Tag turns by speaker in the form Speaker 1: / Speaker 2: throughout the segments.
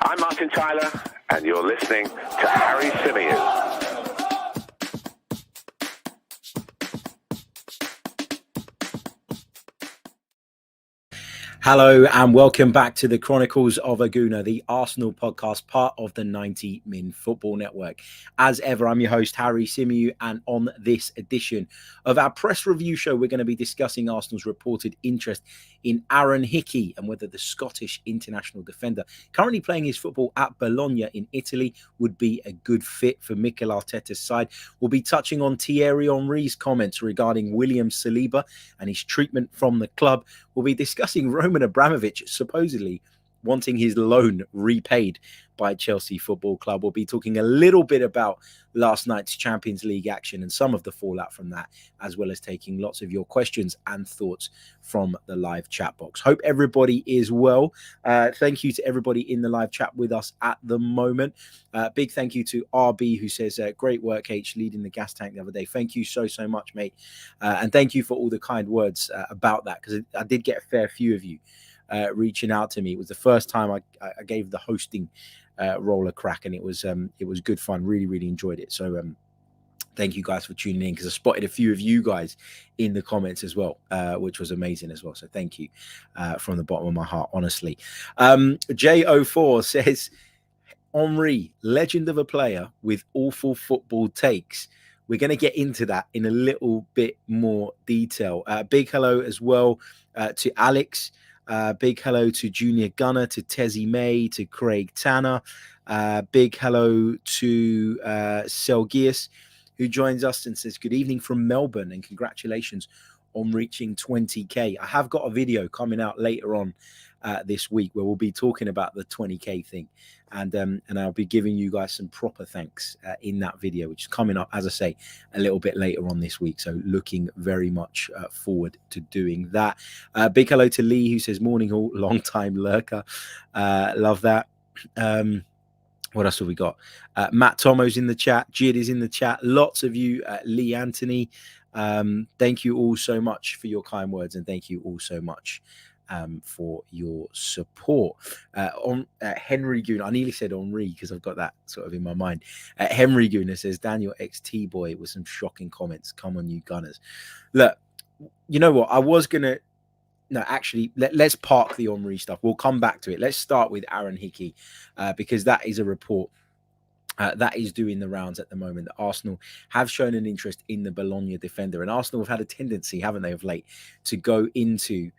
Speaker 1: I'm Martin Tyler, and you're listening to Harry Symeou.
Speaker 2: Hello and welcome back to the Chronicles of a Gooner, the Arsenal podcast, part of the 90 Min Football Network. As ever, I'm your host, Harry Symeou, and on this edition of our press review show, we're going to be discussing Arsenal's reported interest in Aaron Hickey and whether the Scottish international defender, currently playing his football at Bologna in Italy, would be a good fit for Mikel Arteta's side. We'll be touching on Thierry Henry's comments regarding William Saliba and his treatment from the club. We'll be discussing Roman Abramovich supposedly wanting his loan repaid by Chelsea Football Club. We'll be talking a little bit about last night's Champions League action and some of the fallout from that, as well as taking lots of your questions and thoughts from the live chat box. Hope everybody is well. Thank you to everybody in the live chat with us at the moment. Big thank you to RB, who says, great work, H, leading the gas tank the other day. Thank you so much, mate. And thank you for all the kind words about that, because I did get a fair few of you reaching out to me. It was the first time I gave the hosting role a crack, and it was good fun. Really enjoyed it. So thank you guys for tuning in, because I spotted a few of you guys in the comments as well, which was amazing as well. So thank you from the bottom of my heart, honestly. J04 says, Henry, legend of a player with awful football takes. We're going to get into that in a little bit more detail. Big hello as well to Alex. Big hello to Junior Gunner, to Tezzy May, to Craig Tanner. Big hello to Selgius, who joins us and says, good evening from Melbourne and congratulations on reaching 20K. I have got a video coming out later on this week where we'll be talking about the 20K thing. And I'll be giving you guys some proper thanks in that video, which is coming up, as I say, a little bit later on this week. So looking very much forward to doing that. Big hello to Lee, who says, morning all, long time lurker. Love that. What else have we got? Matt Tomo's in the chat. Jid is in the chat. Lots of you, Lee Anthony. Thank you all so much for your kind words, and thank you all so much for your support. On Henry Gooner, I nearly said Henri because I've got that sort of in my mind. Henry Gooner says, Daniel XT boy with some shocking comments. Come on, you Gunners. Look, you know what? I was gonna. No, actually, let's park the Henry stuff. We'll come back to it. Let's start with Aaron Hickey because that is a report that is doing the rounds at the moment. That Arsenal have shown an interest in the Bologna defender, and Arsenal have had a tendency, haven't they, of late, to go into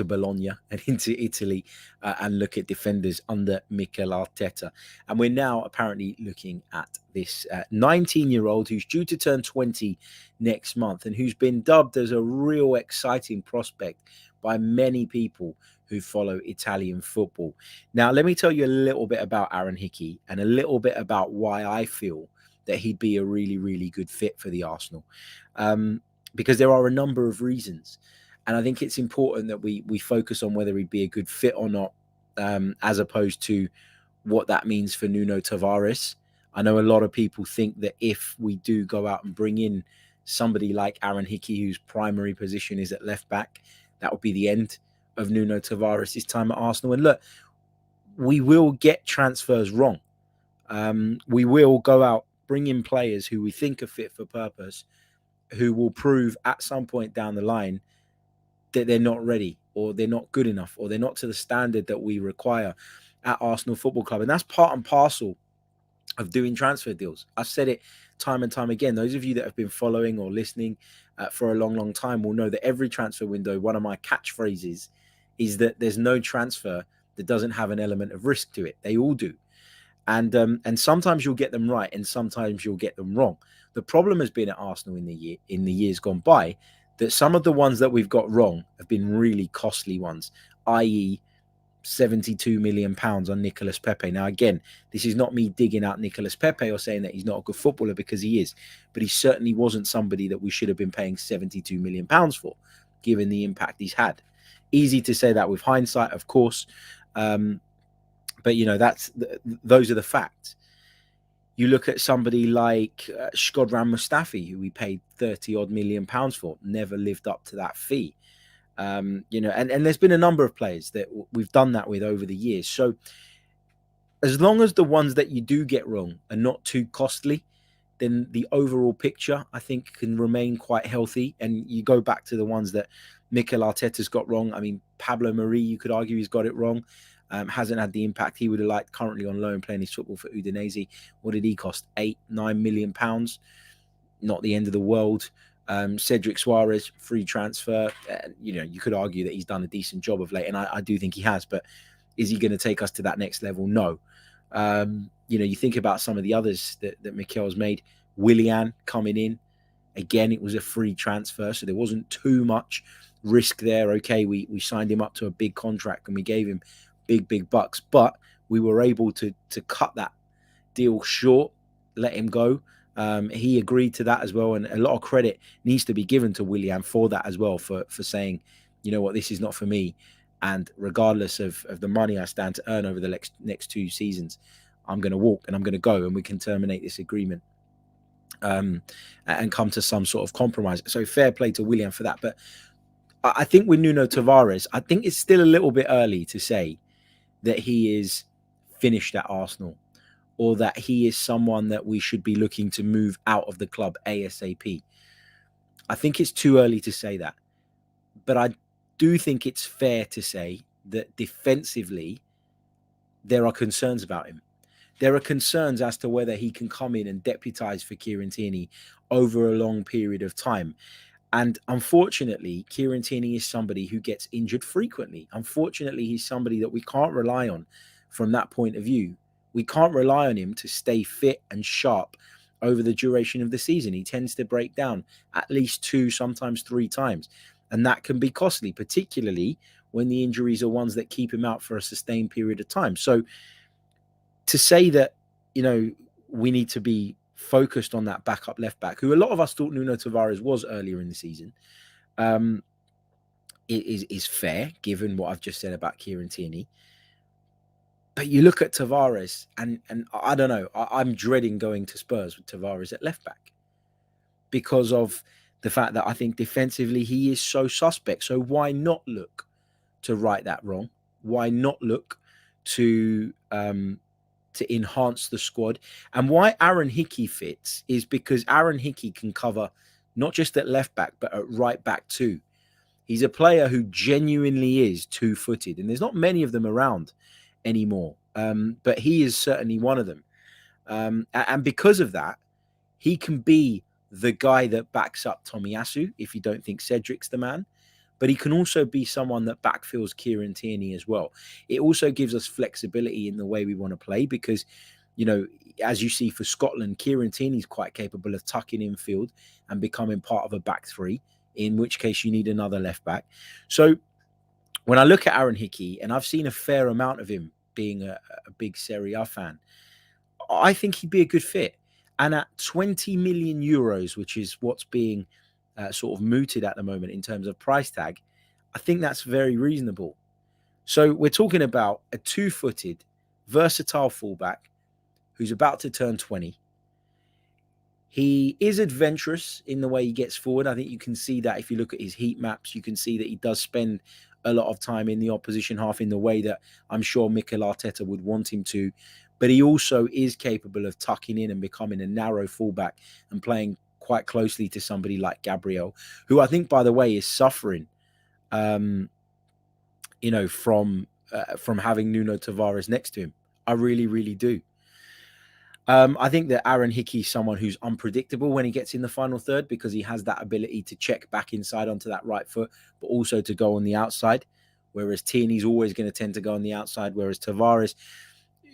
Speaker 2: Bologna and into Italy and look at defenders under Mikel Arteta. And we're now apparently looking at this 19-year-old who's due to turn 20 next month and who's been dubbed as a real exciting prospect by many people who follow Italian football. Now, let me tell you a little bit about Aaron Hickey and a little bit about why I feel that he'd be a really good fit for the Arsenal. Because there are a number of reasons. And I think it's important that we focus on whether he'd be a good fit or not, as opposed to what that means for Nuno Tavares. I know a lot of people think that if we do go out and bring in somebody like Aaron Hickey, whose primary position is at left back, that would be the end of Nuno Tavares' time at Arsenal. And look, we will get transfers wrong. We will go out, bring in players who we think are fit for purpose, who will prove at some point down the line that they're not ready, or they're not good enough, or they're not to the standard that we require at Arsenal Football Club. And that's part and parcel of doing transfer deals. I've said it time and time again. Those of you that have been following or listening for a long time will know that every transfer window, one of my catchphrases is that there's no transfer that doesn't have an element of risk to it. They all do. And sometimes you'll get them right, and sometimes you'll get them wrong. The problem has been at Arsenal in the years gone by that some of the ones that we've got wrong have been really costly ones, i.e. £72 million on Nicolas Pepe. Now, again, this is not me digging out Nicolas Pepe or saying that he's not a good footballer, because he is, but he certainly wasn't somebody that we should have been paying £72 million for, given the impact he's had. Easy to say that with hindsight, of course, but you know, those are the facts. You look at somebody like Shkodran Mustafi, who we paid 30 odd million pounds for, never lived up to that fee. And there's been a number of players that we've done that with over the years. So as long as the ones that you do get wrong are not too costly, then the overall picture, I think, can remain quite healthy. And you go back to the ones that Mikel Arteta's got wrong. I mean, Pablo Mari, you could argue he's got it wrong. Hasn't had the impact he would have liked, currently on loan playing his football for Udinese. What did he cost? £8-9 million. Not the end of the world. Cedric Suarez, free transfer. You could argue that he's done a decent job of late, and I do think he has. But is he going to take us to that next level? No. You think about some of the others that Mikel's made. Willian coming in. Again, it was a free transfer, so there wasn't too much risk there. Okay, we signed him up to a big contract and we gave him big bucks, but we were able to cut that deal short, let him go. He agreed to that as well, and a lot of credit needs to be given to Willian for that as well, for saying, you know what, this is not for me, and regardless of the money I stand to earn over the next 2 seasons, I'm going to walk and I'm going to go, and we can terminate this agreement and come to some sort of compromise. So fair play to Willian for that. But I think with Nuno Tavares, I think it's still a little bit early to say that he is finished at Arsenal, or that he is someone that we should be looking to move out of the club ASAP. I think it's too early to say that. But I do think it's fair to say that defensively, there are concerns about him. There are concerns as to whether he can come in and deputise for Kieran Tierney over a long period of time. And unfortunately, Kieran Tierney is somebody who gets injured frequently. Unfortunately, he's somebody that we can't rely on from that point of view. We can't rely on him to stay fit and sharp over the duration of the season. He tends to break down at least 2, sometimes 3 times. And that can be costly, particularly when the injuries are ones that keep him out for a sustained period of time. So to say that, we need to be focused on that backup left back, who a lot of us thought Nuno Tavares was earlier in the season, is fair, given what I've just said about Kieran Tierney. But you look at Tavares, and I don't know, I'm dreading going to Spurs with Tavares at left back because of the fact that I think defensively he is so suspect. So why not look to right that wrong? Why not look to enhance the squad? And why Aaron Hickey fits is because Aaron Hickey can cover not just at left back, but at right back too. He's a player who genuinely is 2-footed, and there's not many of them around anymore. But he is certainly one of them. And because of that, he can be the guy that backs up Tomiyasu if you don't think Cedric's the man. But he can also be someone that backfills Kieran Tierney as well. It also gives us flexibility in the way we want to play because, as you see for Scotland, Kieran Tierney's quite capable of tucking infield and becoming part of a back three, in which case you need another left back. So when I look at Aaron Hickey, and I've seen a fair amount of him being a big Serie A fan, I think he'd be a good fit. And at 20 million euros, which is what's being sort of mooted at the moment in terms of price tag, I think that's very reasonable. So we're talking about a 2-footed, versatile fullback who's about to turn 20. He is adventurous in the way he gets forward. I think you can see that if you look at his heat maps. You can see that he does spend a lot of time in the opposition half in the way that I'm sure Mikel Arteta would want him to. But he also is capable of tucking in and becoming a narrow fullback and playing quite closely to somebody like Gabriel, who I think, by the way, is suffering, from having Nuno Tavares next to him. I really, really do. I think that Aaron Hickey is someone who's unpredictable when he gets in the final third because he has that ability to check back inside onto that right foot, but also to go on the outside, whereas Tierney's always going to tend to go on the outside, whereas Tavares,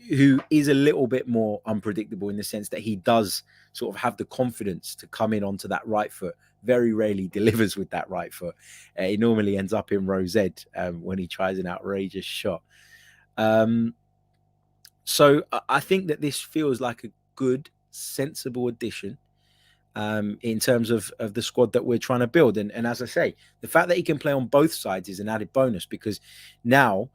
Speaker 2: who is a little bit more unpredictable in the sense that he does sort of have the confidence to come in onto that right foot, very rarely delivers with that right foot. He normally ends up in row Z when he tries an outrageous shot. So I think that this feels like a good, sensible addition in terms of the squad that we're trying to build. And as I say, the fact that he can play on both sides is an added bonus because now,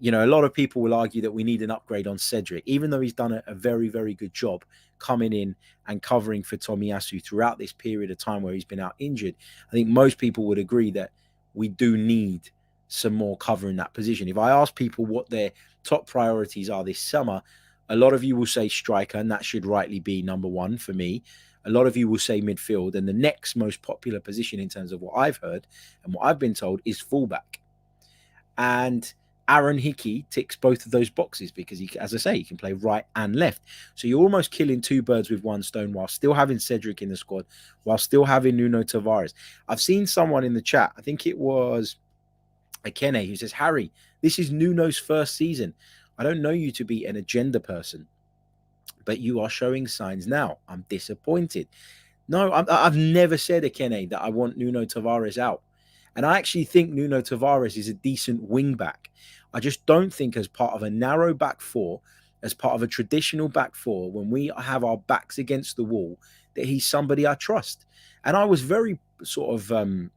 Speaker 2: a lot of people will argue that we need an upgrade on Cedric, even though he's done a very, very good job coming in and covering for Tomiyasu throughout this period of time where he's been out injured. I think most people would agree that we do need some more cover in that position. If I ask people what their top priorities are this summer, a lot of you will say striker, and that should rightly be number one for me. A lot of you will say midfield, and the next most popular position in terms of what I've heard and what I've been told is fullback. And Aaron Hickey ticks both of those boxes because he, as I say, he can play right and left. So you're almost killing two birds with one stone while still having Cedric in the squad, while still having Nuno Tavares. I've seen someone in the chat, I think it was Akene, who says, Harry, this is Nuno's first season. I don't know you to be an agenda person, but you are showing signs now. I'm disappointed. No, I've never said, Akene, that I want Nuno Tavares out. And I actually think Nuno Tavares is a decent wing back. I just don't think as part of a narrow back four, as part of a traditional back four, when we have our backs against the wall, that he's somebody I trust. And I was very sort of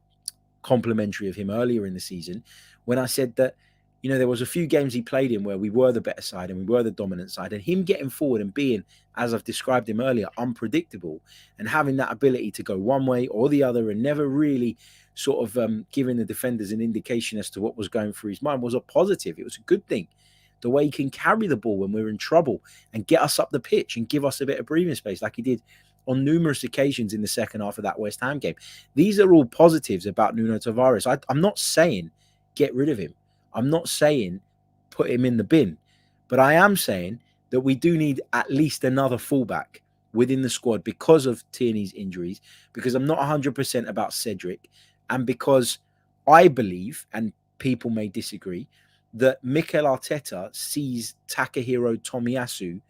Speaker 2: complimentary of him earlier in the season when I said that, you know, there was a few games he played in where we were the better side and we were the dominant side, and him getting forward and being, as I've described him earlier, unpredictable and having that ability to go one way or the other and never really sort of giving the defenders an indication as to what was going through his mind was a positive. It was a good thing. The way he can carry the ball when we're in trouble and get us up the pitch and give us a bit of breathing space like he did on numerous occasions in the second half of that West Ham game. These are all positives about Nuno Tavares. I'm not saying get rid of him. I'm not saying put him in the bin. But I am saying that we do need at least another fullback within the squad because of Tierney's injuries, because I'm not 100% about Cedric, and because I believe, and people may disagree, that Mikel Arteta sees Takahiro Tomiyasu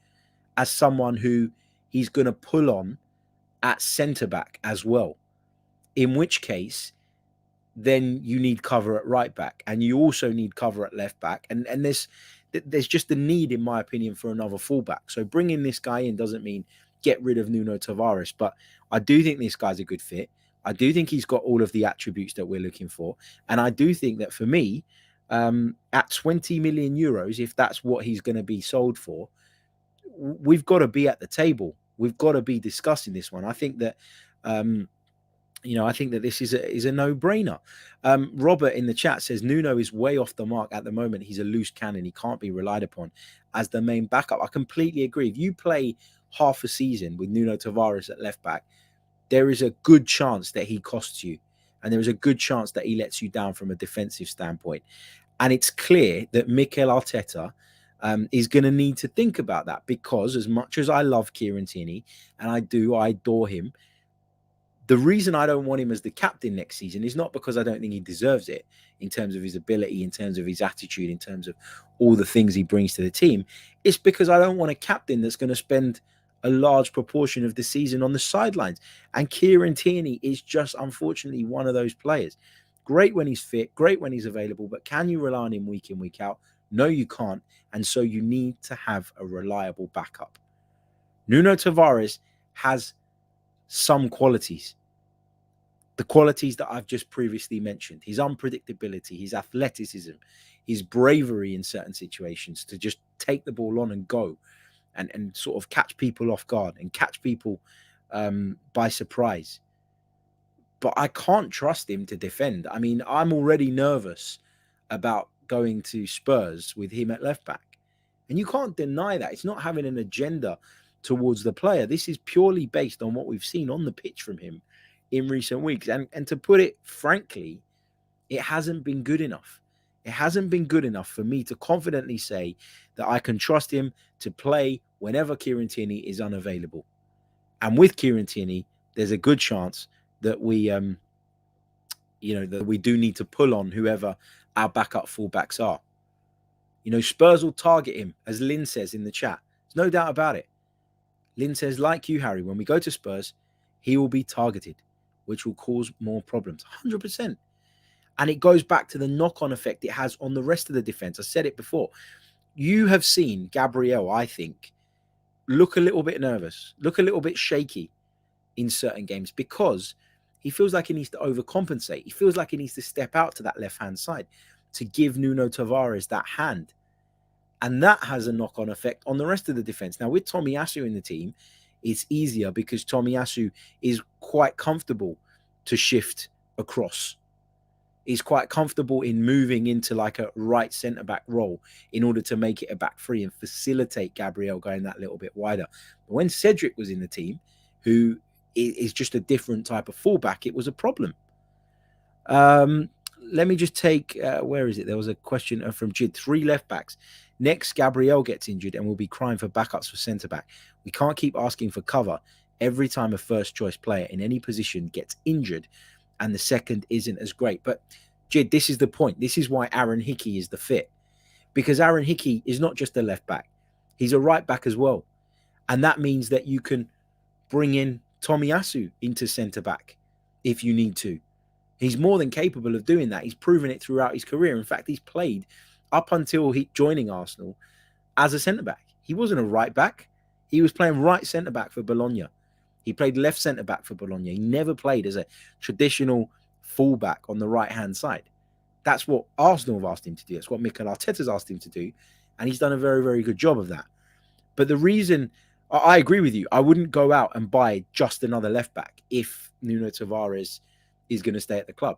Speaker 2: as someone who he's going to pull on at centre-back as well, in which case then you need cover at right back and you also need cover at left back. And there's just a need, in my opinion, for another fullback. So bringing this guy in doesn't mean get rid of Nuno Tavares, but I do think this guy's a good fit. I do think he's got all of the attributes that we're looking for. And I do think that for me, at 20 million euros, if that's what he's going to be sold for, we've got to be at the table. We've got to be discussing this one. I think that, I think that this is a no-brainer. Robert in the chat says Nuno is way off the mark at the moment. He's a loose cannon. He can't be relied upon as the main backup. I completely agree. If you play half a season with Nuno Tavares at left back, there is a good chance that he costs you. And there is a good chance that he lets you down from a defensive standpoint. And it's clear that Mikel Arteta is going to need to think about that, because as much as I love Kieran Tierney, and I adore him, the reason I don't want him as the captain next season is not because I don't think he deserves it in terms of his ability, in terms of his attitude, in terms of all the things he brings to the team. It's because I don't want a captain that's going to spend a large proportion of the season on the sidelines. And Kieran Tierney is just, unfortunately, one of those players. Great when he's fit, great when he's available, but can you rely on him week in, week out? No, you can't. And so you need to have a reliable backup. Nuno Tavares has some qualities. The qualities that I've just previously mentioned: his unpredictability, his athleticism, his bravery in certain situations to just take the ball on and go and sort of catch people off guard and catch people by surprise. But I can't trust him to defend. I mean, I'm already nervous about going to Spurs with him at left back. And you can't deny that. It's not having an agenda towards the player. This is purely based on what we've seen on the pitch from him in recent weeks. And to put it frankly, it hasn't been good enough. It hasn't been good enough for me to confidently say that I can trust him to play whenever Kieran Tierney is unavailable. And with Kieran Tierney, there's a good chance that we, that we do need to pull on whoever our backup fullbacks are. Spurs will target him, as Lynn says in the chat. There's no doubt about it. Lynn says, like you, Harry, when we go to Spurs, he will be targeted, which will cause more problems. 100%. And it goes back to the knock-on effect it has on the rest of the defense. I said it before. You have seen Gabriel, I think, look a little bit nervous, look a little bit shaky in certain games because he feels like he needs to overcompensate. He feels like he needs to step out to that left-hand side to give Nuno Tavares that hand. And that has a knock-on effect on the rest of the defense. Now, with Tomiyasu in the team, it's easier because Tomiyasu is quite comfortable to shift across. is quite comfortable in moving into like a right centre-back role in order to make it a back three and facilitate Gabriel going that little bit wider. But when Cedric was in the team, who is just a different type of fullback, it was a problem. Let me just take, where is it? There was a question from Jid. 3 left-backs. Next, Gabriel gets injured and we'll be crying for backups for centre-back. We can't keep asking for cover every time a first-choice player in any position gets injured and the second isn't as great. But Jid, this is the point. This is why Aaron Hickey is the fit. Because Aaron Hickey is not just a left back. He's a right back as well. And that means that you can bring in Tomiyasu into centre back if you need to. He's more than capable of doing that. He's proven it throughout his career. In fact, he's played up until joining Arsenal as a centre back. He wasn't a right back. He was playing right centre back for Bologna. He played left centre-back for Bologna. He never played as a traditional fullback on the right-hand side. That's what Arsenal have asked him to do. That's what Mikel Arteta's asked him to do. And he's done a very, very good job of that. But the reason, I agree with you, I wouldn't go out and buy just another left-back if Nuno Tavares is going to stay at the club.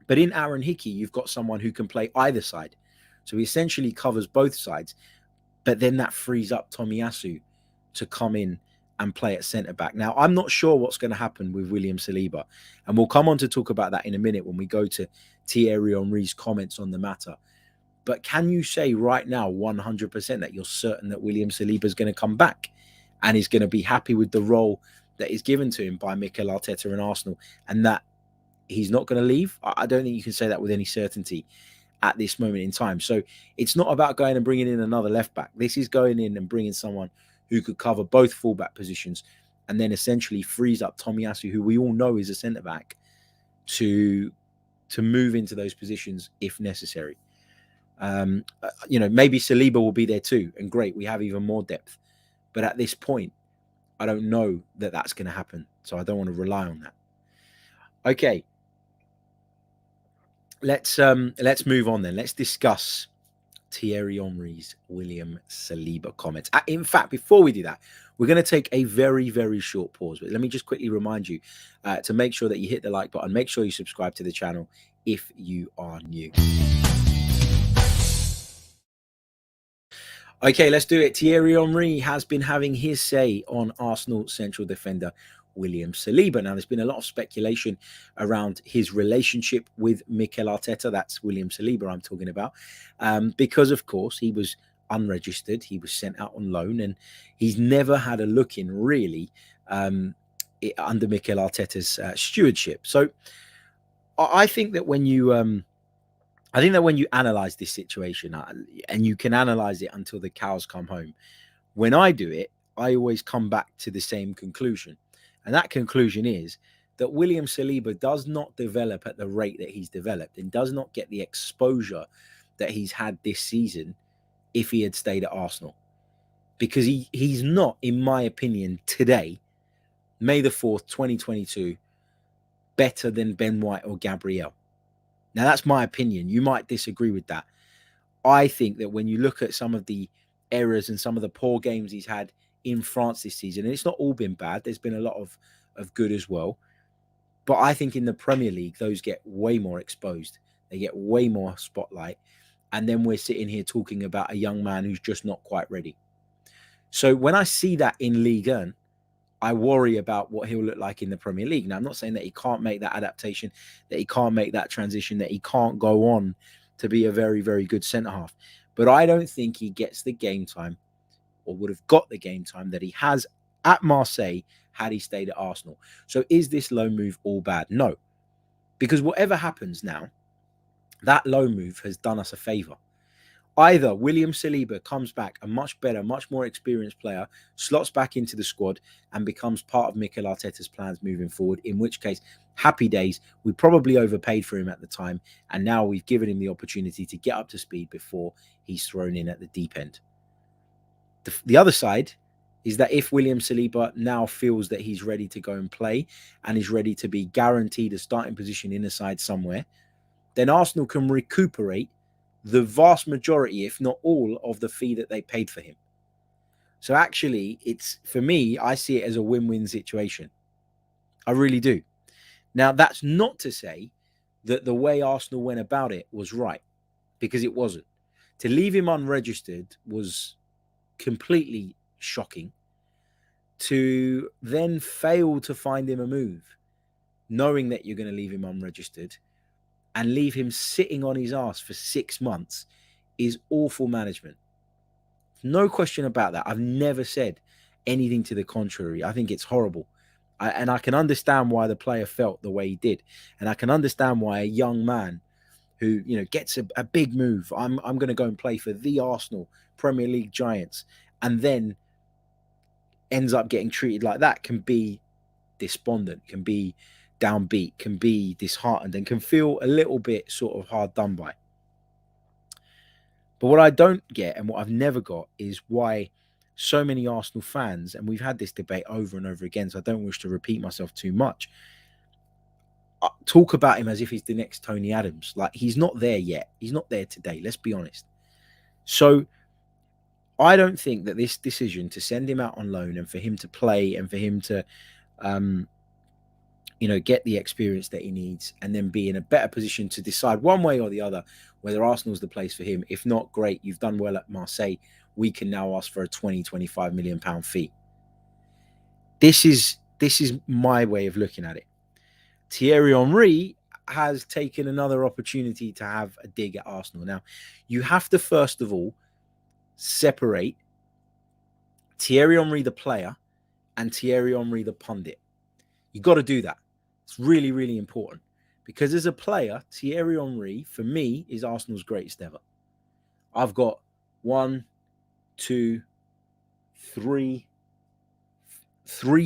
Speaker 2: But in Aaron Hickey, you've got someone who can play either side. So he essentially covers both sides. But then that frees up Tomiyasu to come in and play at centre-back. Now, I'm not sure what's going to happen with William Saliba, and we'll come on to talk about that in a minute when we go to Thierry Henry's comments on the matter. But can you say right now 100% that you're certain that William Saliba is going to come back and is going to be happy with the role that is given to him by Mikel Arteta and Arsenal and that he's not going to leave? I don't think you can say that with any certainty at this moment in time. So it's not about going and bringing in another left-back. This is going in and bringing someone who could cover both fullback positions and then essentially frees up Tomiyasu, who we all know is a centre-back, to move into those positions if necessary. Maybe Saliba will be there too, and great, we have even more depth. But at this point, I don't know that that's going to happen, so I don't want to rely on that. Okay, let's move on then. Let's discuss Thierry Henry's William Saliba comments. In fact, before we do that, we're going to take a very, very short pause. But let me just quickly remind you to make sure that you hit the like button. Make sure you subscribe to the channel if you are new. Okay, let's do it. Thierry Henry has been having his say on Arsenal central defender William Saliba. Now, there's been a lot of speculation around his relationship with Mikel Arteta. That's William Saliba I'm talking about. Because, of course, he was unregistered. He was sent out on loan and he's never had a look in really under Mikel Arteta's stewardship. So I think that when you analyze this situation, and you can analyze it until the cows come home, when I do it, I always come back to the same conclusion. And that conclusion is that William Saliba does not develop at the rate that he's developed and does not get the exposure that he's had this season if he had stayed at Arsenal. Because he's not, in my opinion, today, May the 4th, 2022, better than Ben White or Gabriel. Now, that's my opinion. You might disagree with that. I think that when you look at some of the errors and some of the poor games he's had in France this season, and it's not all been bad, there's been a lot of good as well. But I think in the Premier League, those get way more exposed. They get way more spotlight. And then we're sitting here talking about a young man who's just not quite ready. So when I see that in Ligue 1, I worry about what he'll look like in the Premier League. Now, I'm not saying that he can't make that adaptation, that he can't make that transition, that he can't go on to be a very, very good centre-half. But I don't think he gets the game time or would have got the game time that he has at Marseille had he stayed at Arsenal. So is this loan move all bad? No. Because whatever happens now, that loan move has done us a favour. Either William Saliba comes back a much better, much more experienced player, slots back into the squad and becomes part of Mikel Arteta's plans moving forward, in which case, happy days. We probably overpaid for him at the time, and now we've given him the opportunity to get up to speed before he's thrown in at the deep end. The other side is that if William Saliba now feels that he's ready to go and play and is ready to be guaranteed a starting position in a side somewhere, then Arsenal can recuperate the vast majority, if not all, of the fee that they paid for him. So actually, for me, I see it as a win-win situation. I really do. Now, that's not to say that the way Arsenal went about it was right, because it wasn't. To leave him unregistered was completely shocking. To then fail to find him a move, knowing that you're going to leave him unregistered and leave him sitting on his ass for 6 months, is awful management. No question about that. I've never said anything to the contrary. I think it's horrible. And I can understand why the player felt the way he did. And I can understand why a young man who, gets a big move, I'm going to go and play for the Arsenal Premier League giants, and then ends up getting treated like that, can be despondent, can be downbeat, can be disheartened, and can feel a little bit sort of hard done by. But what I don't get, and what I've never got, is why so many Arsenal fans, and we've had this debate over and over again, so I don't wish to repeat myself too much, talk about him as if he's the next Tony Adams. Like, he's not there yet. He's not there today. Let's be honest. So I don't think that this decision to send him out on loan and for him to play and for him to, get the experience that he needs and then be in a better position to decide one way or the other whether Arsenal's the place for him. If not, great, you've done well at Marseille. We can now ask for a 20-25 million pound fee. This is my way of looking at it. Thierry Henry has taken another opportunity to have a dig at Arsenal. Now, you have to first of all separate Thierry Henry the player and Thierry Henry the pundit. You got to do that. It's really, really important, because as a player, Thierry Henry, for me, is Arsenal's greatest ever. I've got 1, 2, 3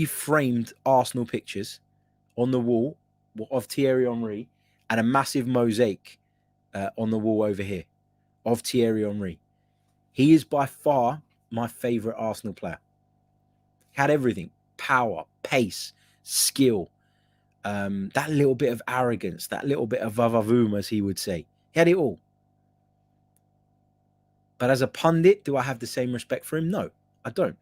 Speaker 2: framed Arsenal pictures on the wall of Thierry Henry, and a massive mosaic on the wall over here of Thierry Henry. He is by far my favourite Arsenal player. Had everything: power, pace, skill, that little bit of arrogance, that little bit of vavavoom, as he would say. He had it all. But as a pundit, do I have the same respect for him? No, I don't.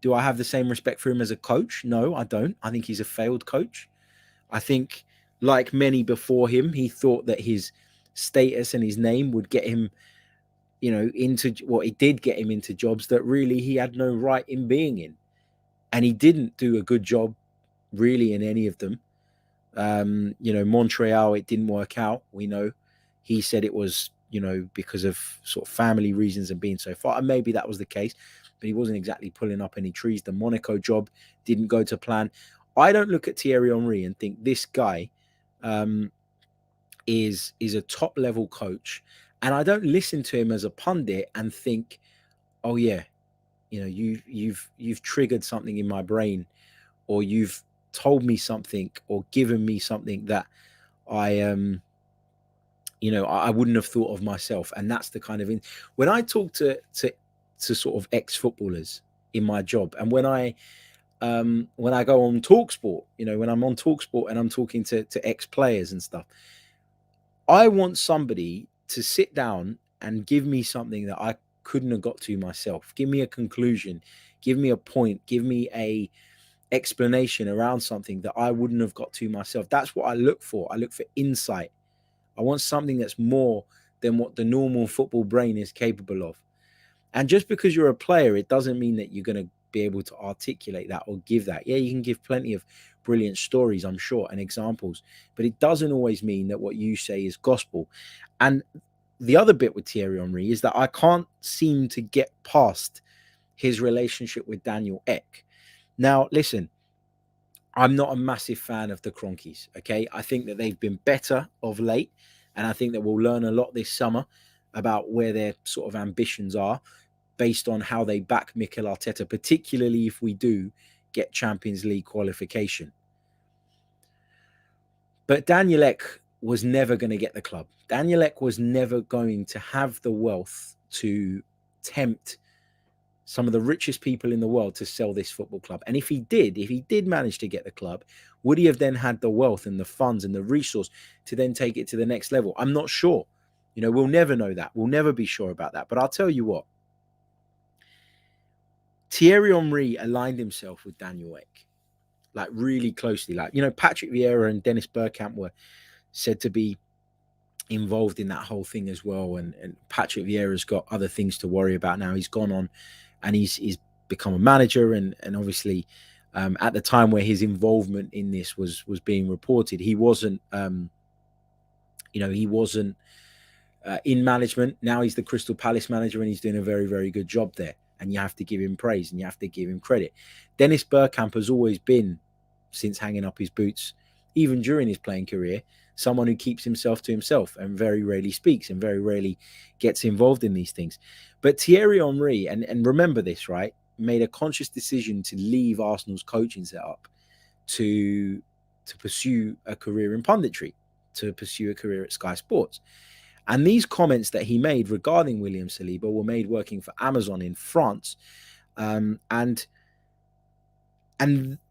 Speaker 2: Do I have the same respect for him as a coach? No, I don't. I think he's a failed coach. I think, like many before him, he thought that his status and his name would get him, it did get him into jobs that really he had no right in being in. And he didn't do a good job really in any of them. Montreal, it didn't work out. We know he said it was, because of sort of family reasons and being so far. And maybe that was the case, but he wasn't exactly pulling up any trees. The Monaco job didn't go to plan. I don't look at Thierry Henry and think this guy is a top level coach. And I don't listen to him as a pundit and think, oh yeah, you've triggered something in my brain, or you've told me something or given me something that I wouldn't have thought of myself. And that's the kind of when I talk to sort of ex-footballers in my job, and when I go on TalkSport, when I'm on TalkSport and I'm talking to ex-players and stuff, I want somebody to sit down and give me something that I couldn't have got to myself. Give me a conclusion, give me a point, give me a explanation around something that I wouldn't have got to myself. That's what I look for. I look for insight. I want something that's more than what the normal football brain is capable of. And just because you're a player, it doesn't mean that you're going to be able to articulate that or give that. Yeah, you can give plenty of brilliant stories, I'm sure, and examples, but it doesn't always mean that what you say is gospel. And the other bit with Thierry Henry is that I can't seem to get past his relationship with Daniel Ek. Now, listen, I'm not a massive fan of the Chronicles, okay? I think that they've been better of late, and I think that we'll learn a lot this summer about where their sort of ambitions are based on how they back Mikel Arteta, particularly if we do get Champions League qualification. But Daniel Ek was never going to get the club. Daniel Ek was never going to have the wealth to tempt some of the richest people in the world to sell this football club. And if he did manage to get the club, would he have then had the wealth and the funds and the resource to then take it to the next level? I'm not sure. We'll never know that. We'll never be sure about that. But I'll tell you what. Thierry Henry aligned himself with Daniel Ek, like really closely. Like, Patrick Vieira and Dennis Bergkamp were said to be involved in that whole thing as well. And Patrick Vieira's got other things to worry about now. He's gone on and he's become a manager. And obviously, at the time where his involvement in this was being reported, he wasn't, he wasn't in management. Now he's the Crystal Palace manager and he's doing a very, very good job there. And you have to give him praise and you have to give him credit. Dennis Bergkamp has always been, since hanging up his boots, even during his playing career, someone who keeps himself to himself and very rarely speaks and very rarely gets involved in these things. But Thierry Henry, and remember this, right, made a conscious decision to leave Arsenal's coaching setup to pursue a career in punditry, to pursue a career at Sky Sports. And these comments that he made regarding William Saliba were made working for Amazon in France. And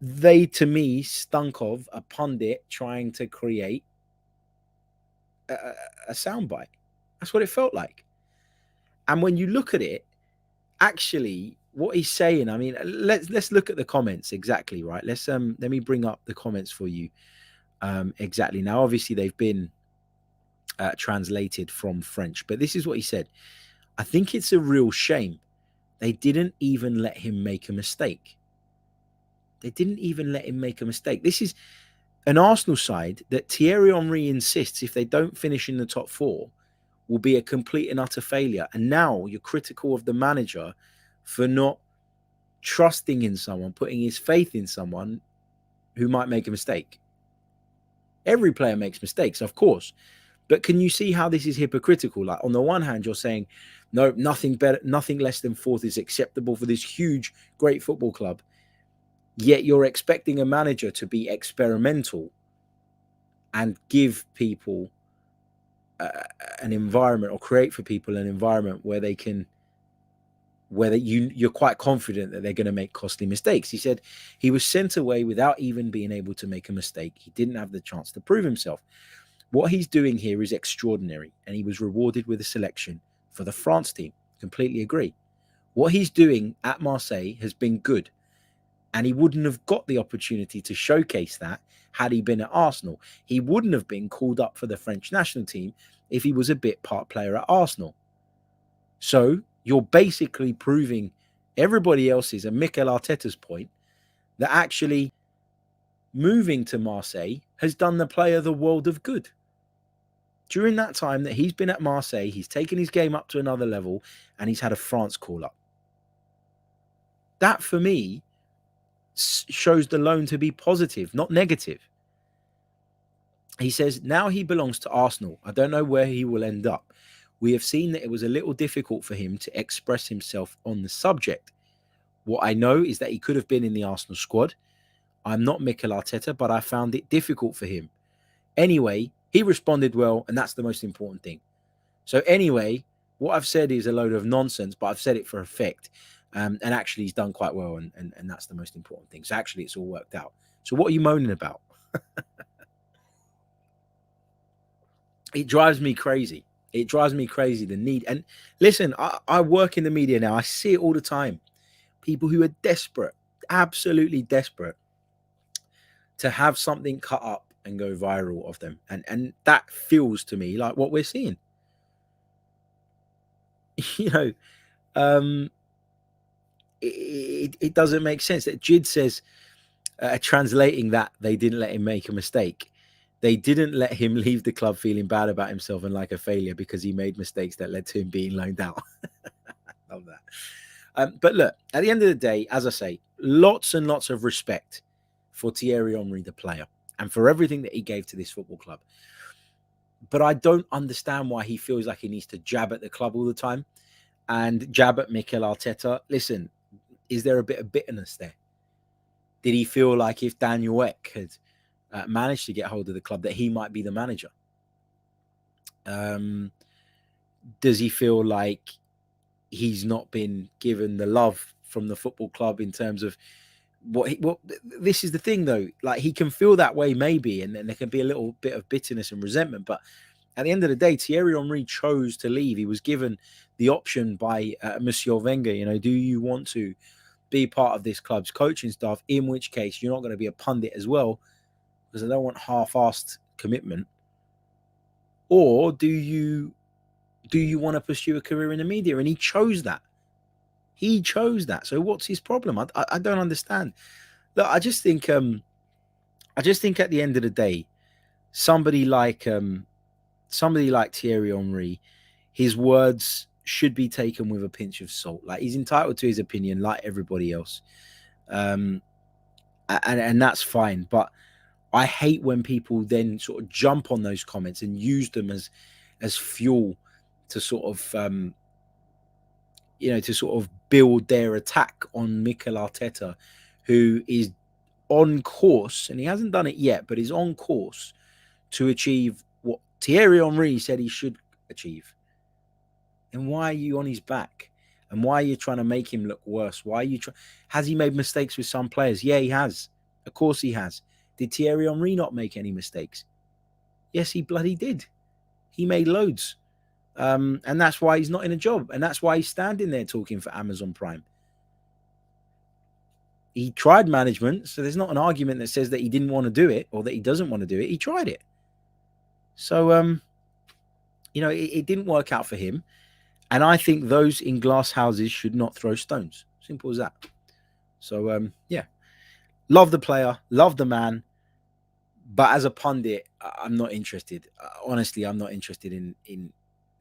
Speaker 2: they, to me, stunk of a pundit trying to create a soundbite. That's what it felt like. And when you look at it, actually, what he's saying, I mean, let's look at the comments exactly, right? Let me bring up the comments for you exactly. Now, obviously, they've been translated from French, but this is what he said. I think it's a real shame. They didn't even let him make a mistake. They didn't even let him make a mistake. This is an Arsenal side that Thierry Henry insists, if they don't finish in the top four, will be a complete and utter failure. And now you're critical of the manager for not trusting in someone, putting his faith in someone who might make a mistake. Every player makes mistakes, of course. But can you see how this is hypocritical? Like, on the one hand, you're saying, no, nothing better, nothing less than fourth is acceptable for this huge, great football club. Yet you're expecting a manager to be experimental and give people an environment, or create for people an environment where they can, you're quite confident that they're going to make costly mistakes. He said he was sent away without even being able to make a mistake. He didn't have the chance to prove himself. What he's doing here is extraordinary, and he was rewarded with a selection for the France team. Completely agree. What he's doing at Marseille has been good, and he wouldn't have got the opportunity to showcase that had he been at Arsenal. He wouldn't have been called up for the French national team if he was a bit part player at Arsenal. So you're basically proving everybody else's and Mikel Arteta's point that actually moving to Marseille has done the player the world of good. During that time that he's been at Marseille, he's taken his game up to another level and he's had a France call-up. That, for me, shows the loan to be positive, not negative. He says, now he belongs to Arsenal. I don't know where he will end up. We have seen that it was a little difficult for him to express himself on the subject. What I know is that he could have been in the Arsenal squad. I'm not Mikel Arteta, but I found it difficult for him. Anyway, he responded well, and that's the most important thing. So anyway, what I've said is a load of nonsense, but I've said it for effect. And actually, he's done quite well, and that's the most important thing. So actually, it's all worked out. So what are you moaning about? It drives me crazy. It drives me crazy, the need. And listen, I work in the media now. I see it all the time. People who are desperate, absolutely desperate, to have something cut up and go viral of them. And that feels to me like what we're seeing. It doesn't make sense. That Jid says, translating that, they didn't let him make a mistake. They didn't let him leave the club feeling bad about himself and like a failure because he made mistakes that led to him being loaned out. Love that. But look, at the end of the day, as I say, lots and lots of respect for Thierry Henry, the player, and for everything that he gave to this football club. But I don't understand why he feels like he needs to jab at the club all the time and jab at Mikel Arteta. Listen, is there a bit of bitterness there? Did he feel like if Daniel Ek had managed to get hold of the club that he might be the manager? Does he feel like he's not been given the love from the football club in terms of what this is the thing though, like he can feel that way maybe, and then there can be a little bit of bitterness and resentment, but at the end of the day, Thierry Henry chose to leave. He was given the option by Monsieur Wenger, do you want to be part of this club's coaching staff, in which case you're not going to be a pundit as well, because I don't want half-assed commitment. or do you want to pursue a career in the media? And he chose that. So what's his problem? I don't understand. Look, I just think at the end of the day, somebody like Thierry Henry, his words should be taken with a pinch of salt. Like, he's entitled to his opinion, like everybody else, and that's fine. But I hate when people then sort of jump on those comments and use them as fuel to sort of build their attack on Mikel Arteta, who is on course, and he hasn't done it yet, but is on course to achieve what Thierry Henry said he should achieve. And why are you on his back? And why are you trying to make him look worse? Why are you Has he made mistakes with some players? Yeah, he has. Of course he has. Did Thierry Henry not make any mistakes? Yes, he bloody did. He made loads. And that's why he's not in a job. And that's why he's standing there talking for Amazon Prime. He tried management, so there's not an argument that says that he didn't want to do it or that he doesn't want to do it. He tried it. So, it didn't work out for him. And I think those in glass houses should not throw stones. Simple as that. So, love the player, love the man. But as a pundit, I'm not interested. Honestly, I'm not interested in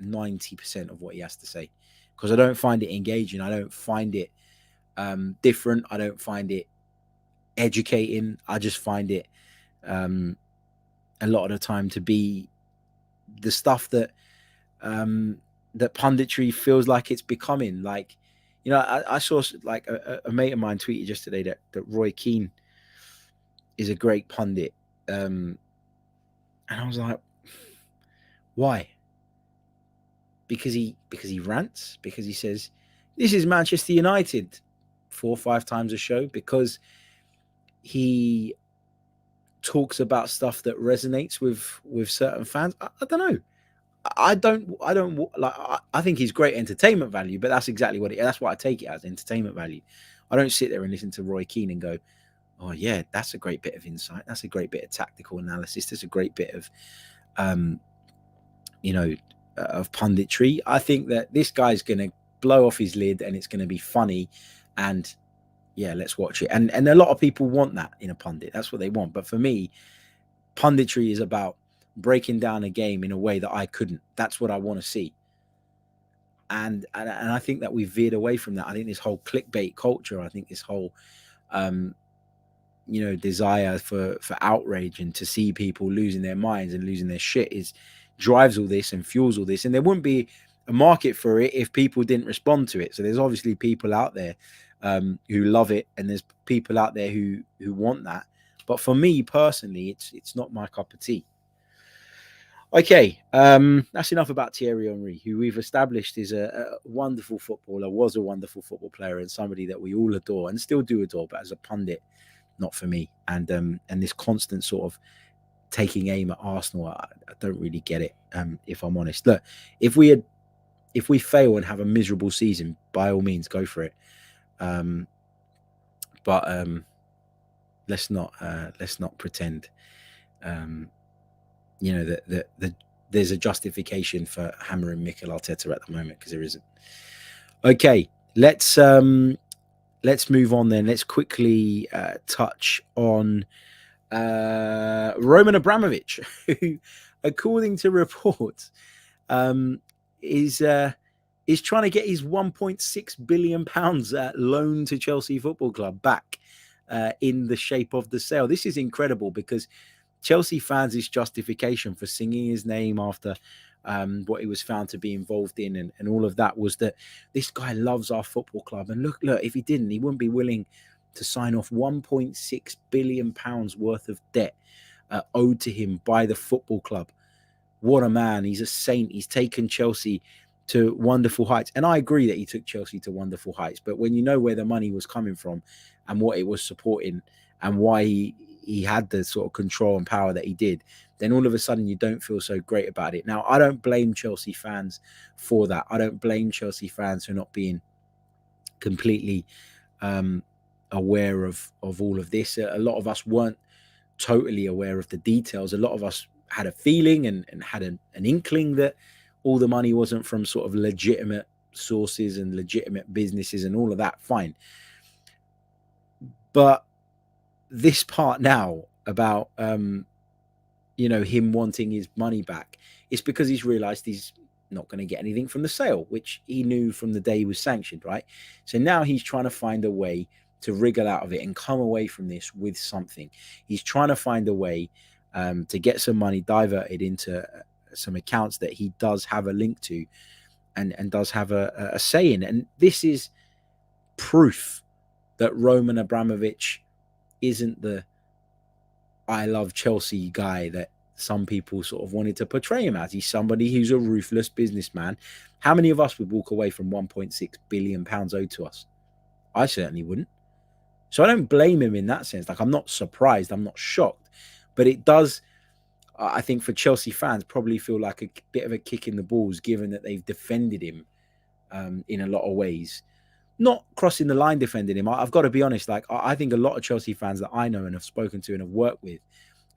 Speaker 2: 90% of what he has to say, because I don't find it engaging. I don't find it different. I don't find it educating. I just find it a lot of the time to be the stuff that that punditry feels like it's becoming. Like, I saw like a mate of mine tweeted yesterday that Roy Keane is a great pundit. And I was like, why? Because he rants, because he says this is Manchester United 4 or 5 times a show, because he talks about stuff that resonates with certain fans. I don't know. I don't like. I think he's great entertainment value, but that's exactly that's what I take it as, entertainment value. I don't sit there and listen to Roy Keane and go, oh yeah, that's a great bit of insight. That's a great bit of tactical analysis. That's a great bit of, of punditry. I think that this guy's going to blow off his lid and it's going to be funny, and yeah, let's watch it. And a lot of people want that in a pundit. That's what they want. But for me, punditry is about breaking down a game in a way that I couldn't. That's what I want to see. And I think that we veered away from that. I think this whole clickbait culture, I think this whole desire for outrage and to see people losing their minds and losing their shit drives all this and fuels all this. And there wouldn't be a market for it if people didn't respond to it. So there's obviously people out there who love it, and there's people out there who want that. But for me personally, it's not my cup of tea. Okay, that's enough about Thierry Henry, who we've established is a wonderful footballer, was a wonderful football player, and somebody that we all adore and still do adore, but as a pundit, not for me. And this constant sort of taking aim at Arsenal, I don't really get it, if I'm honest. Look, if we fail and have a miserable season, by all means, go for it. But let's not pretend that there's a justification for hammering Mikel Arteta at the moment, because there isn't. Okay, let's move on then. Let's quickly touch on Roman Abramovich, who, according to reports, is trying to get his £1.6 billion loan to Chelsea Football Club back in the shape of the sale. This is incredible, because Chelsea fans' justification for singing his name after what he was found to be involved in and all of that was that this guy loves our football club. And look, if he didn't, he wouldn't be willing to sign off £1.6 billion worth of debt owed to him by the football club. What a man. He's a saint. He's taken Chelsea to wonderful heights. And I agree that he took Chelsea to wonderful heights. But when you know where the money was coming from and what it was supporting and why he had the sort of control and power that he did, then all of a sudden you don't feel so great about it. Now, I don't blame Chelsea fans for that. I don't blame Chelsea fans for not being completely aware of all of this. A lot of us weren't totally aware of the details. A lot of us had a feeling and had an inkling that all the money wasn't from sort of legitimate sources and legitimate businesses and all of that, fine. But this part now about him wanting his money back, it's because he's realized he's not going to get anything from the sale, which he knew from the day he was sanctioned, right? So now he's trying to find a way to wriggle out of it and come away from this with something. He's trying to find a way to get some money diverted into some accounts that he does have a link to and does have a say in. And this is proof that Roman Abramovich isn't the I love Chelsea guy that some people sort of wanted to portray him as. He's somebody who's a ruthless businessman. How many of us would walk away from 1.6 billion pounds owed to us? I certainly wouldn't. So I don't blame him in that sense. Like, I'm not surprised. I'm not shocked. But it does, I think, for Chelsea fans, probably feel like a bit of a kick in the balls, given that they've defended him in a lot of ways. Not crossing the line defending him. I've got to be honest. Like, I think a lot of Chelsea fans that I know and have spoken to and have worked with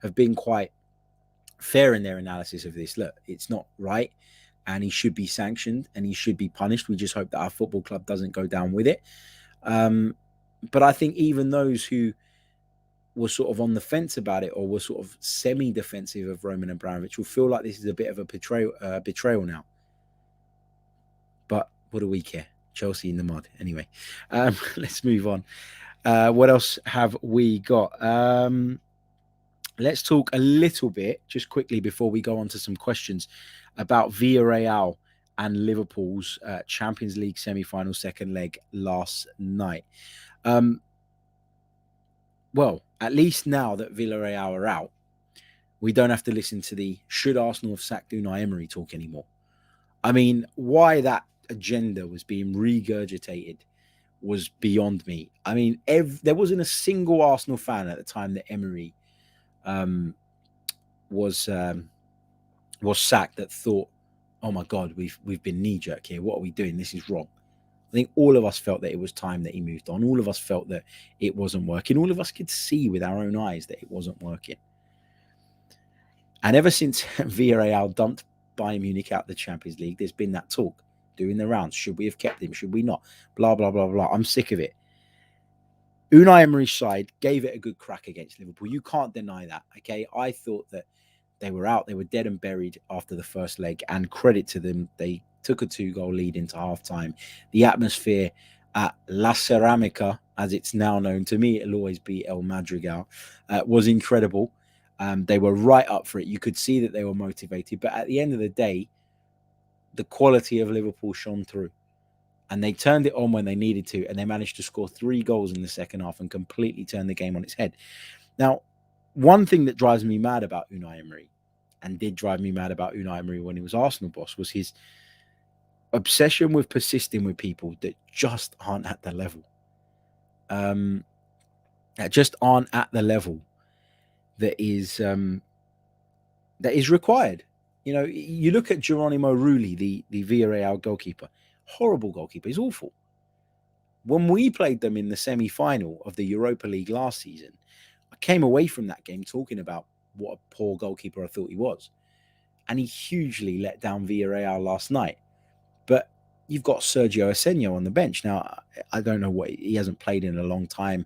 Speaker 2: have been quite fair in their analysis of this. Look, it's not right, and he should be sanctioned and he should be punished. We just hope that our football club doesn't go down with it. But I think even those who were sort of on the fence about it or were sort of semi-defensive of Roman Abramovich will feel like this is a bit of a betrayal now. But what do we care? Chelsea in the mud. Anyway, let's move on. What else have we got? Let's talk a little bit, just quickly, before we go on to some questions, about Villarreal and Liverpool's Champions League semi-final second leg last night. Well, at least now that Villarreal are out, we don't have to listen to the should Arsenal have sacked Unai Emery talk anymore. I mean, why that agenda was being regurgitated was beyond me. I mean, there wasn't a single Arsenal fan at the time that Emery was sacked that thought, oh my God, we've been knee-jerk here. What are we doing? This is wrong. I think all of us felt that it was time that he moved on. All of us felt that it wasn't working. All of us could see with our own eyes that it wasn't working. And ever since Villarreal dumped Bayern Munich out the Champions League, there's been that talk doing the rounds. Should we have kept him? Should we not? Blah, blah, blah, blah. I'm sick of it. Unai Emery's side gave it a good crack against Liverpool. You can't deny that, okay? I thought that they were out. They were dead and buried after the first leg, and credit to them. They took a 2-goal lead into halftime. The atmosphere at La Ceramica, as it's now known, to me, it'll always be El Madrigal, was incredible. They were right up for it. You could see that they were motivated. But at the end of the day, the quality of Liverpool shone through. And they turned it on when they needed to, and they managed to score 3 goals in the second half and completely turn the game on its head. Now, one thing that drives me mad about Unai Emery, and did drive me mad about Unai Emery when he was Arsenal boss, was his obsession with persisting with people that just aren't at the level. That just aren't at the level that is required. You know, you look at Geronimo Rulli, the Villarreal goalkeeper. Horrible goalkeeper. He's awful. When we played them in the semi-final of the Europa League last season, I came away from that game talking about what a poor goalkeeper I thought he was. And he hugely let down Villarreal last night. But you've got Sergio Asenio on the bench. Now, I don't know what he hasn't played in a long time.